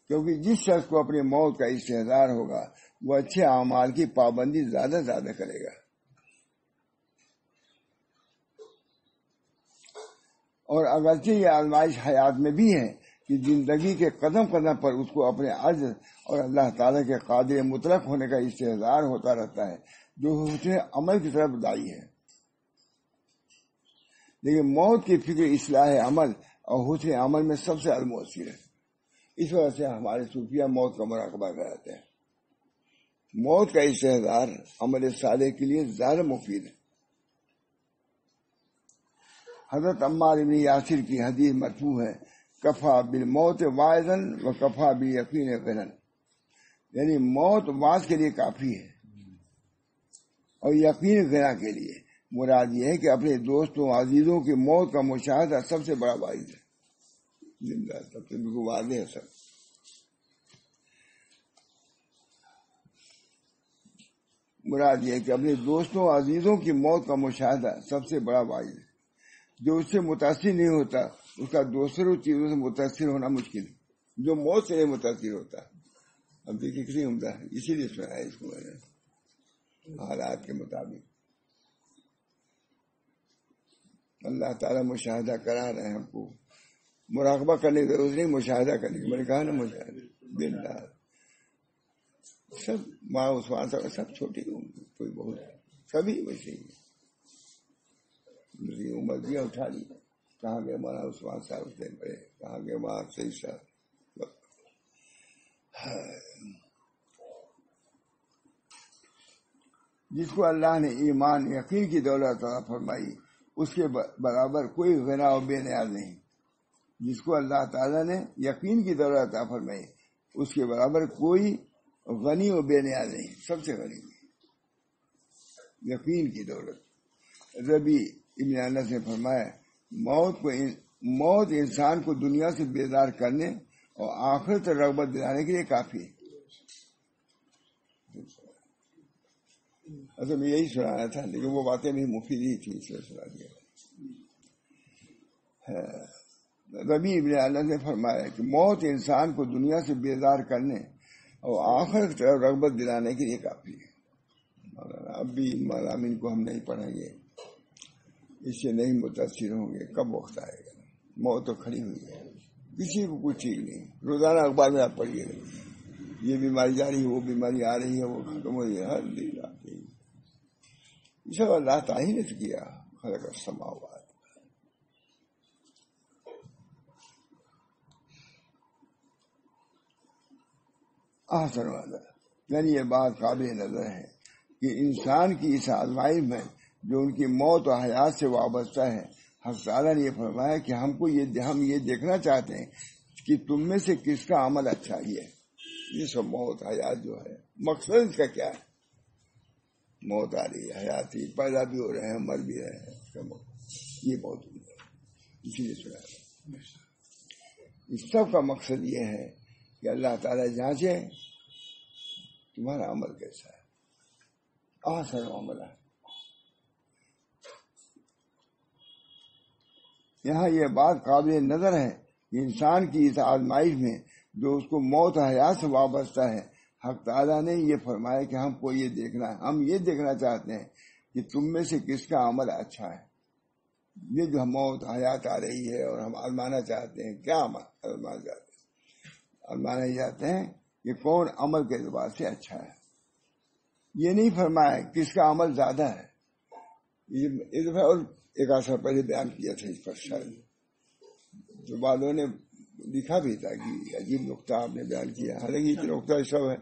کیونکہ جس شخص کو اپنی موت کا استحضار ہوگا وہ اچھے اعمال کی پابندی زیادہ زیادہ کرے گا، اور اگرچہ یہ آزمائش حیات میں بھی ہے کہ زندگی کے قدم قدم پر اس کو اپنے عجز اور اللہ تعالیٰ کے قادر مطلق ہونے کا استحضار ہوتا رہتا ہے جو حسن عمل کی طرف داعی ہے، لیکن موت کی فکر اصلاح عمل اور حسن عمل میں سب سے زیادہ مؤثر ہے۔ اس وجہ سے ہمارے صوفیہ موت کا مراقبہ کراتے ہیں۔ موت کا استحضار عمل صالح کے لیے زیادہ مفید ہے۔ حضرت عمار بن یاسر کی حدیث مرفوع ہے، کفا بالموت واعظا و کفا بیقین غنا، یعنی موت واعظ کے لیے کافی ہے اور یقین غنا کے لیے۔ مراد یہ ہے کہ اپنے دوستوں عزیزوں کی موت کا مشاہدہ سب سے بڑا واعظ ہے، زندہ سب سے بالکل واضح ہے سب۔ مراد یہ ہے کہ اپنے دوستوں عزیزوں کی موت کا مشاہدہ سب سے بڑا واعظ ہے۔ جو اس سے متاثر نہیں ہوتا اس کا دوسروں چیزوں سے متاثر ہونا مشکل ہے، جو موت سے نہیں متاثر ہوتا۔ اب دیکھیے کتنی عمدہ ہے، اسی لیے سنا ہے اس کو میں نے حالات کے مطابق۔ اللہ تعالیٰ مشاہدہ کرا رہے ہیں ہم کو، مراقبہ کرنے کی ضرورت نہیں، مشاہدہ کرنے کی۔ میں نے کہا نا مشاہدہ باللہ سب ماں عثمان صاحب سب چھوٹی عمر، کوئی بہت سبھی ویسے ہی میری عمر بھی اٹھا لی۔ کہاں گئے مولانا عثمان صاحب اس دن پڑے، کہاں گئے وہاں صحیح صاحب۔ جس کو اللہ نے ایمان یقین کی دولت عطا فرمائی اس کے برابر کوئی غنا و بے نیاز نہیں۔ جس کو اللہ تعالیٰ نے یقین کی دولت عطا فرمائی اس کے برابر کوئی غنی و بے نیاز نہیں، سب سے غنی یقین کی دولت۔ ربی ابن انس نے فرمایا موت انسان کو دنیا سے بیدار کرنے اور آخرت رغبت دلانے کے لیے کافی ہے۔ اصل میں یہی سنانا تھا لیکن وہ باتیں بھی مفید ہی تھی، اس لیے سنا دیا۔ ربی ابن انس نے فرمایا کہ موت انسان کو دنیا سے بیدار کرنے اور آخرت رغبت دلانے کے لیے کافی ہے۔ اب بھی مضامین کو ہم نہیں پڑھیں گے، اس سے نہیں متاثر ہوں گے۔ کب وقت آئے گا؟ موت تو کھڑی ہوئی ہے، کسی کو کچھ ٹھیک نہیں۔ روزانہ اخبار میں آپ پڑھیے گا یہ بیماری جا رہی ہے، وہ بیماری آ رہی ہے، وہ ختم ہو رہی ہے، ہر دن آتی ہے۔ یہ سب اللہ تعالیٰ نے تو کیا، خلق السماوات۔ احسن والا یعنی یہ بات قابل نظر ہے کہ انسان کی اس آزمائش میں جو ان کی موت و حیات سے وابستہ ہے، حق تعالیٰ نے یہ فرمایا کہ ہم یہ دیکھنا چاہتے ہیں کہ تم میں سے کس کا عمل اچھا ہے۔ یہ سب موت حیات جو ہے مقصد اس کا کیا ہے؟ موت آ رہی ہے، حیات ہی، پیدا بھی ہو رہے ہیں، مر بھی رہے ہیں، یہ بہت اسی لیے سنا۔ اس سب کا مقصد یہ ہے کہ اللہ تعالیٰ جانچے تمہارا عمل کیسا ہے۔ احسن عمل ہے۔ یہاں یہ بات قابل نظر ہے کہ انسان کی اس آزمائش میں جو اس کو موت حیات سے وابستہ ہے، حق تعالیٰ نے یہ فرمایا کہ ہم یہ دیکھنا چاہتے ہیں کہ تم میں سے کس کا عمل اچھا ہے۔ یہ جو موت حیات آ رہی ہے اور ہم آزمانا چاہتے ہیں، کیا آزمانا چاہتے ہیں؟ آزمانا چاہتے ہیں کہ کون عمل کے اعتبار سے اچھا ہے۔ یہ نہیں فرمایا کس کا عمل زیادہ ہے۔ اس دفعہ اور ایک آسا پہلے بیان کیا تھا اس پر، شاید جو بعدوں نے لکھا بھی تھا کہ عجیب نقطہ آپ نے بیان کیا، حالانکہ یہ نقطہ سب ہے۔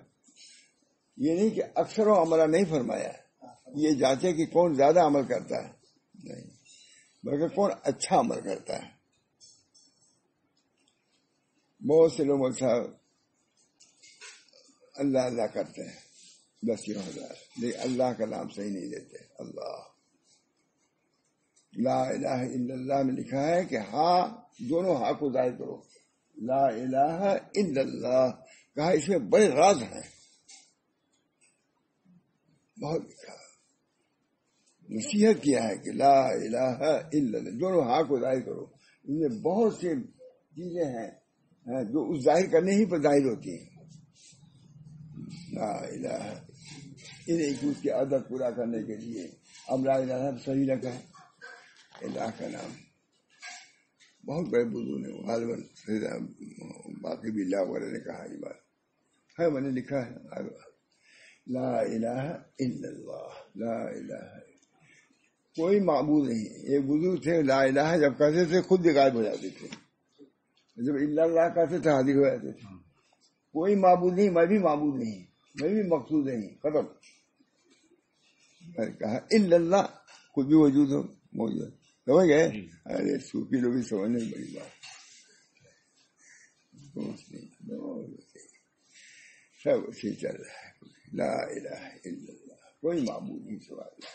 یہ نہیں کہ اکثر و عملہ نہیں فرمایا، یہ جانچے کہ کون زیادہ عمل کرتا ہے، نہیں بلکہ کون اچھا عمل کرتا ہے۔ بہت سے لوگ صاحب اللہ اللہ کرتے ہیں، بس یہ ہزار، لیکن اللہ کا نام صحیح نہیں لیتے۔ اللہ لا الہ الا اللہ میں لکھا ہے کہ ہاں دونوں ہاں کو ظاہر کرو، لا الہ الا اللہ کہا، اس میں بڑے راز ہیں، بہت لکھا، نصیحت کیا ہے کہ لا الہ الا اللہ، دونوں ہاں کو ظاہر کرو۔ ان میں بہت سی چیزیں ہیں جو اس ظاہر کرنے ہی پر ظاہر ہوتی ہیں. لا الہ انہیں کی اس کے عدد پورا کرنے کے لیے اب لا الہ صحیح رکھا ہے. الہ کا نام بہت بڑے بزرگ نے غالباً باقی بھی اللہ وغیرہ نے کہا یہ بات ہے. میں نے لکھا ہے لا الہ الا اللہ. لا الہ کوئی معبود نہیں. ایک بزرگ تھے لا الہ جب کہتے تھے خود بھی غائب ہو جاتے تھے. جب الا اللہ کہتے تھے حاضر ہو جاتے تھے. کوئی معبود نہیں، میں بھی معبود نہیں، میں بھی مقصود نہیں، ختم. میں نے کہا الا اللہ خود بھی وجود ہو موجود. سمجھ گئے؟ ارے صوفی لوگ بھی سمجھنے کی بڑی بات. سب اسی چل رہا ہے. لا الہ الا اللہ کوئی معبود نہیں سوا اللہ.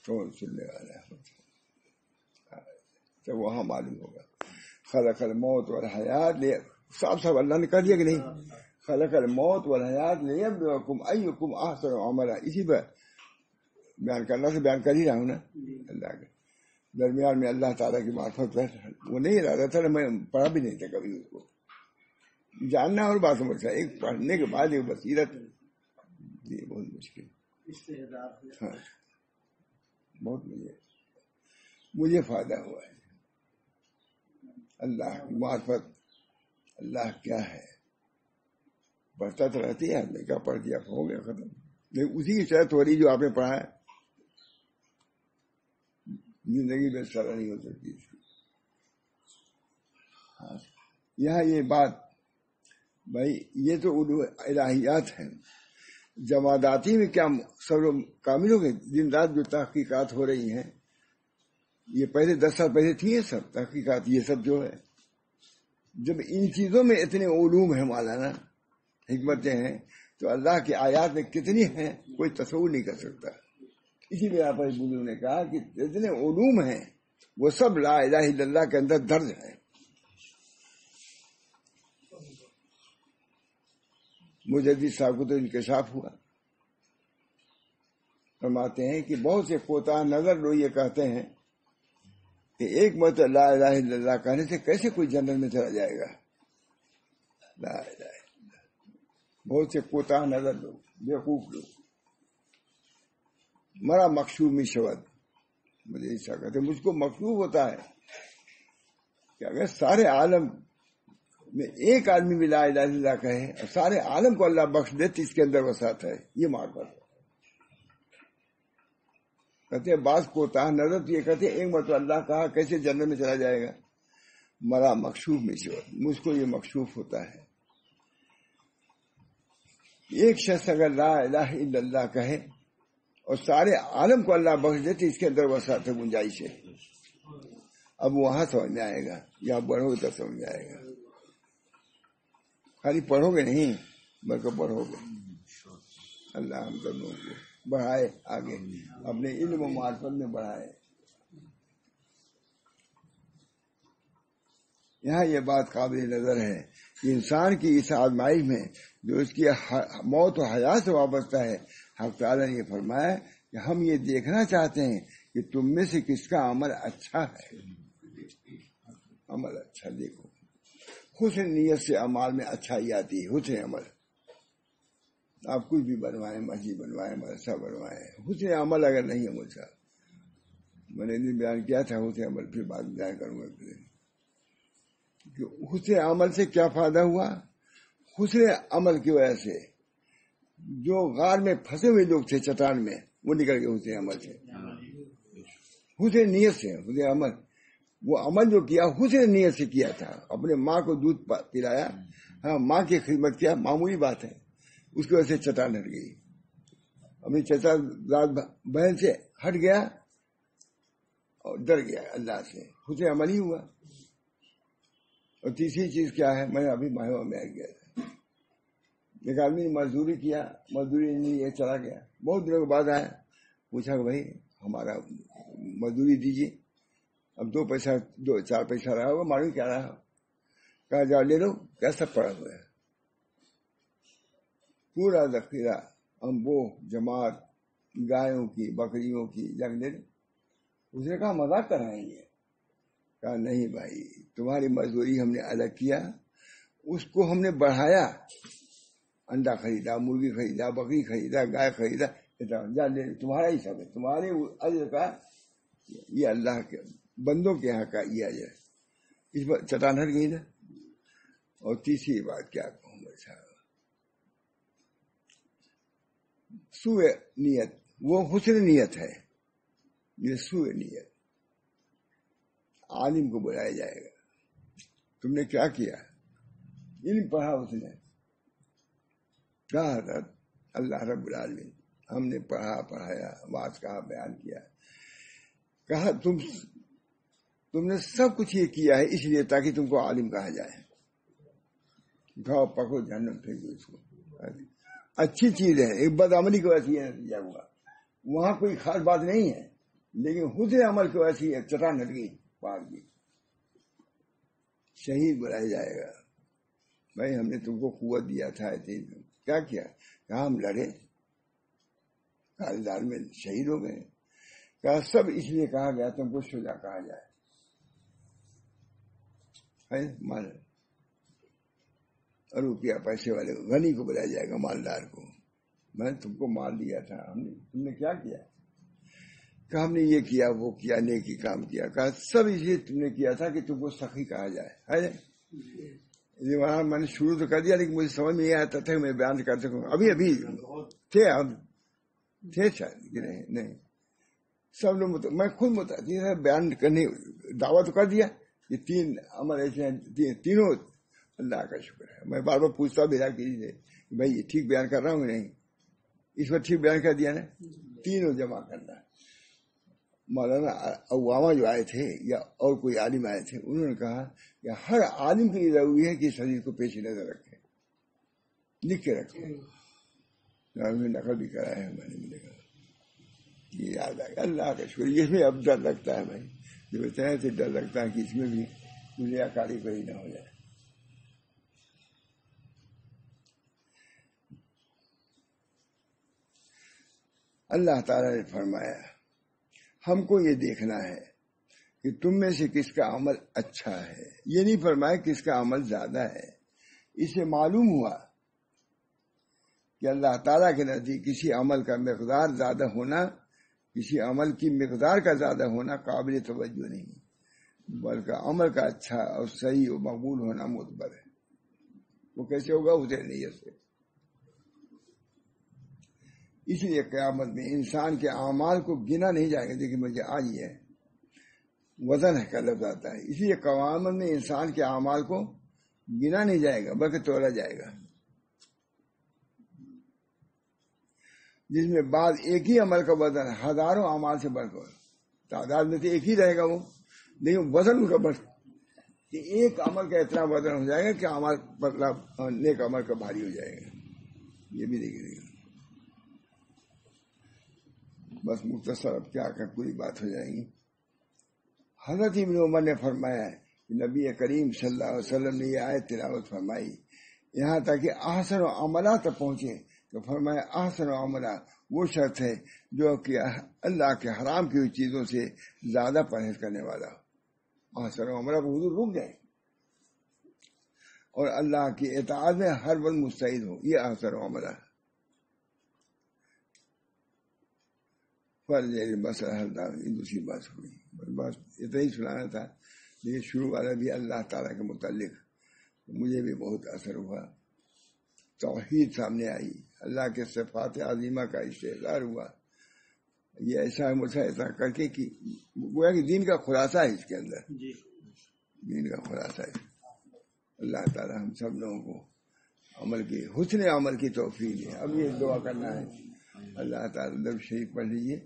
کون سننے والا ہے؟ تو وہاں معلوم ہوگا. خلق الموت والحیات صاف صاف اللہ نے کہہ دیا کہ نہیں. خلق الموت والحیات لیبلوکم ایکم احسن عملا. اسی پر بیان کرنا سے بیان کر ہی رہا ہوں نا. اللہ کے درمیان میں اللہ تعالیٰ کی معرفت پر وہ نہیں ارادہ تھا. میں پڑھا بھی نہیں تھا کبھی. اس کو جاننا اور بات سمجھتا. ایک پڑھنے کے بعد ایک بصیرت یہ بہت مشکل. ہاں بہت مجھے فائدہ ہوا ہے. اللہ کی معرفت اللہ کیا ہے پڑھتا تو رہتی ہے. آدمی کیا پڑھ دیا ہو گیا ختم. لیکن اسی کی شرط ہو رہی جو آپ نے پڑھا ہے. زندگی میں سارا نہیں ہو سکتی. یہاں یہ بات بھائی یہ تو الہیات ہیں. جماداتی میں کیا سب کاملوں کے دن رات جو تحقیقات ہو رہی ہیں یہ پہلے 10 سال پہلے تھی. یہ سب تحقیقات یہ سب جو ہے جب ان چیزوں میں اتنے علوم ہیں مولانا حکمتیں ہیں تو اللہ کی آیات میں کتنی ہیں کوئی تصور نہیں کر سکتا. اسی لیے آپ بزرگ نے کہا کہ اتنے علوم ہیں وہ سب لا الہ الا اللہ کے اندر درج ہے. مجدد صاحب کو تو انکشاف ہوا. فرماتے ہیں کہ بہت سے کوتاہ نظر لوگ یہ کہتے ہیں کہ ایک مرتبہ لا الہ الا اللہ کہنے سے کیسے کوئی جنت میں چلا جائے گا. لا الہ الا اللہ. بہت سے کوتاہ نظر لوگ بیوقوف لوگ مرا مقصوب میں شبد. مجھے ایسا کہتے مجھ کو مقصوب ہوتا ہے کہ اگر سارے عالم میں ایک آدمی بھی لا الہ الا اللہ کہے اور سارے عالم کو اللہ بخش دے تو اس کے اندر وسعت ہے. یہ معرفت ہے. کہتے ہیں بعض کوتاہ نظر تو یہ کہتے ہیں ایک مرتبہ اللہ کہا کیسے جنت میں چلا جائے گا. مرا مکشوف میں شبد. مجھ کو یہ مکشوف ہوتا ہے. ایک شخص اگر لا الہ الا اللہ کہے اور سارے عالم کو اللہ بخش دے تو اس کے اندر وسعت ہے، گنجائش ہے. اب وہاں سمجھ میں آئے گا یا بڑھو گے تو سمجھ میں آئے گا. خالی پڑھو گے نہیں بلکہ پڑھو گے. اللہ ہم دونوں کو بڑھائے آگے اپنے علم و معرفت میں بڑھائے. یہاں یہ بات قابل نظر ہے کہ انسان کی اس آزمائش میں جو اس کی موت و حیات سے وابستہ ہے حق تعالیٰ نے یہ فرمایا کہ ہم یہ دیکھنا چاہتے ہیں کہ تم میں سے کس کا عمل اچھا ہے. عمل اچھا دیکھو. حسن نیت سے اعمال میں اچھائی آتی ہے. حسن عمل آپ کچھ بھی بنوائیں، مسجد بنوائیں، مدرسہ بنوائیں، حسن عمل اگر نہیں ہے مجھ سے میں نے بیان کیا تھا حسن عمل پھر بعد میں بیان کروں گا. حسن عمل سے کیا فائدہ ہوا؟ حسن عمل کی وجہ سے جو غار میں پھنسے ہوئے لوگ تھے چٹان میں وہ نکل گئے حسن عمل سے. حسن نیت سے حسن عمل وہ عمل جو کیا حسن نیت سے کیا تھا. اپنے ماں کو دودھ پلایا، ہاں ماں کی خدمت کیا، معمولی بات ہے. اس کی وجہ سے چٹان ہٹ گئی. اپنی چچا زاد بہن سے ہٹ گیا اور ڈر گیا اللہ سے. حسن عمل ہی ہوا. اور تیسری چیز کیا ہے؟ میں ابھی ماہوہ میں آ گیا تھا. ایک آدمی نے مزدوری کیا، مزدوری نہیں یہ چلا گیا. بہت دنوں کے بعد آیا، پوچھا کہ بھائی ہمارا مزدوری دیجیے. اب 2 پیسہ 4 پیسہ رہا ہوگا، معلوم کیا رہا. کہا جاؤ لے لو. کیسا پڑا ہوا ہے پورا ذخیرہ امبو جماعت گایوں کی بکریوں کی جنگ لے لو. اس نے کہا مذاق کر رہے ہیں یہ. کہا نہیں بھائی، تمہاری مزدوری ہم نے الگ کیا، اس کو ہم نے بڑھایا، انڈا خریدا، مرغی خریدا، بکری خریدا، گائے خریدا، تمہارا ہی سب ہے، تمہارے اجر کا یہ اللہ کے بندوں کے یہاں کا یہ اجر ہے۔ اس پر چٹان ہٹ گئی نا۔ اور تیسری بات کیا کہوں میں صاحب، سوء نیت، وہ حسن نیت ہے، یہ سوء نیت۔ عالم کو بلایا جائے گا، تم نے کیا کیا؟ علم پڑھا اس نے، کہا حضرت اللہ رب العالمین ہم نے پڑھا، پڑھایا، واز کہا، بیان کیا، کہا تم نے سب کچھ یہ کیا ہے اس لیے تاکہ تم کو عالم کہا جائے، گھاؤ پکڑو جہنم پھینک دو اس کو۔ اچھی چیز ہے، ایک بدعملی کی وجہ سے یہ نتیجہ ہوا، وہاں کوئی خاص بات نہیں ہے، لیکن حسن عمل کی وجہ سے چٹان ہٹ گئی پاک کی۔ شہید بلایا جائے گا، بھائی ہم نے تم کو قوت دیا تھا، کیا کیا؟ کہا ہم لڑے، کارزار میں شہید ہو گئے، کہا سب اس لیے کہا گیا تم کو شجاع کہا جائے۔ روپیہ پیسے والے غنی کو بلایا جائے گا، مالدار کو، میں نے تم کو مال دیا تھا، تم نے کیا کیا؟ کہ ہم نے یہ کیا، وہ کیا، نیکی کام کیا، کہا سب اس لیے تم نے کیا تھا کہ تم کو سخی کہا جائے۔ وہاں میں نے شروع تو کر دیا، لیکن مجھے سمجھ میں نہیں آتا تھا کہ میں بیان کر سکوں۔ ابھی تھے شاید کہ نہیں، سب لوگ میں خود متاثر بیان کرنے دعویٰ تو کر دیا کہ 3 عمل ایسے ہیں، تینوں اللہ کا شکر ہے۔ میں بار بار پوچھتا بھی رہا کسی سے کہ بھائی یہ ٹھیک بیان کر رہا ہوں نہیں، اس پر ٹھیک بیان کر دیا نا، تینوں جمع کرنا۔ مولانا عوامہ جو آئے تھے یا اور کوئی عالم آئے تھے، انہوں نے کہا کہ ہر عالم کے لیے ضروری ہے کہ اس حدیث کو پیش نظر رکھے، لکھ کے رکھے۔ نقل بھی کرایا ہے میں نے، مجھے کہا یہ یاد آئے، اللہ کا شکر۔ اس میں اب ڈر لگتا ہے بھائی، جب اتنا سے ڈر لگتا ہے کہ اس میں بھی مجھے اکاری کوئی نہ ہو جائے۔ اللہ تعالیٰ نے فرمایا ہم کو یہ دیکھنا ہے کہ تم میں سے کس کا عمل اچھا ہے، یہ نہیں فرمایا کس کا عمل زیادہ ہے۔ اسے معلوم ہوا کہ اللہ تعالیٰ کے نزدیک کسی عمل کا مقدار زیادہ ہونا، کسی عمل کی مقدار کا زیادہ ہونا قابل توجہ نہیں، بلکہ عمل کا اچھا اور صحیح و مقبول ہونا معتبر ہے۔ وہ کیسے ہوگا؟ اسے نیت سے۔ اس لیے قیامت میں انسان کے اعمال کو گنا نہیں جائے گا۔ دیکھیے مجھے آج یہ وزن ہے کا لفظ آتا ہے، اس لیے قیامت میں انسان کے اعمال کو گنا نہیں جائے گا بلکہ تولا جائے گا، جس میں بعض ایک ہی عمل کا وزن ہزاروں اعمال سے بڑھ کر، تعداد میں سے ایک ہی رہے گا وہ، لیکن وزن کا بڑھ کہ ایک عمل کا اتنا وزن ہو جائے گا کہ عمل نیک عمل کا بھاری ہو جائے گا۔ یہ بھی دیکھیے گا، بس مختصر اب کیا کہ پوری بات ہو جائے گی۔ حضرت ابن عمر نے فرمایا ہے کہ نبی کریم صلی اللہ علیہ وسلم نے یہ آیت تلاوت فرمائی، یہاں تک کہ احسن و عملہ تک پہنچے تو فرمایا احسن و عملہ وہ شخص ہے جو کہ اللہ کے حرام کی ہوئی چیزوں سے زیادہ پرہیز کرنے والا ہو۔ احسن و عملہ کو حضور رک گئے اور اللہ کی اطاعت میں ہر وقت مستعد ہو، یہ احسن و عملہ ہے۔ بس دوسری بات ہوئی، بس اتنا ہی سنانا تھا، لیکن شروع والا بھی اللہ تعالیٰ کے متعلق مجھے بھی بہت اثر ہوا۔ توحید سامنے آئی، اللہ کے صفات عظیمہ کا استحضار ہوا، یہ ایسا مجھے ایسا کر کے کہ گویا کہ دین کا خلاصہ ہے اس کے اندر، دین کا خلاصہ ہے۔ اللہ تعالیٰ ہم سب لوگوں کو عمل کی حسن عمل کی توفیق ہے۔ اب یہ دعا کرنا ہے، اللہ تعالیٰ درود شریف پڑھ لیجیے،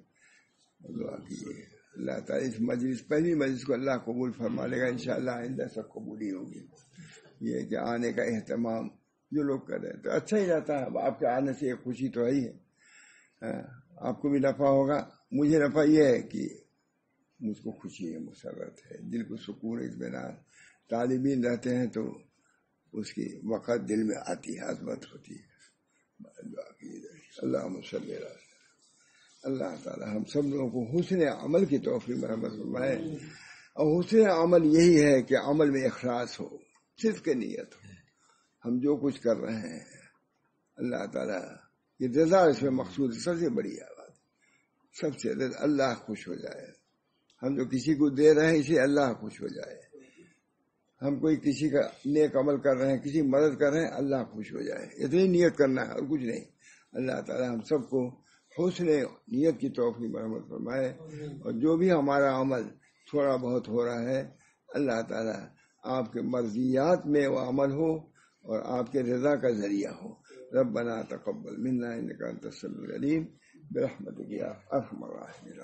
دعا کیجیے، اللہ تعالیٰ اس مجلس پہلی مجلس کو اللہ قبول فرما لے گا، انشاءاللہ آئندہ سب قبولی ہوگی۔ یہ کہ آنے کا اہتمام جو لوگ کر رہے ہیں تو اچھا ہی رہتا ہے، اب آپ کے آنے سے ایک خوشی تو ہے ہی ہے، آپ کو بھی نفع ہوگا، مجھے نفع یہ ہے کہ مجھ کو خوشی ہے، مسرت ہے، دل کو سکون اطمینان، طالبین رہتے ہیں تو اس کی وقت دل میں آتی ہے، عظمت ہوتی ہے۔ دعا کیجیے، اللہم صلی اللہ علیہ وسلم۔ اللہ تعالی ہم سب لوگوں کو حسن عمل کی توفیق مرحمت فرمائے، اور حسن عمل یہی ہے کہ عمل میں اخلاص ہو، صدق نیت ہو. ہم جو کچھ کر رہے ہیں اللہ تعالیٰ کی رضا اس میں مقصود ہے. سب سے بڑی بات، سب سے اللہ خوش ہو جائے. ہم جو کسی کو دے رہے ہیں اسے اللہ خوش ہو جائے. ہم کوئی کسی کا نیک عمل کر رہے ہیں، کسی مدد کر رہے ہیں، اللہ خوش ہو جائے. اتنی نیت کرنا ہے اور کچھ نہیں. اللہ تعالیٰ ہم سب کو حسن نیت کی توفیق مرحمت فرمائے. اور جو بھی ہمارا عمل تھوڑا بہت ہو رہا ہے اللہ تعالیٰ آپ کے مرضیات میں وہ عمل ہو اور آپ کے رضا کا ذریعہ ہو. ربنا تقبل منا انک انت السمیع العلیم برحمتک یا ارحم الراحمین.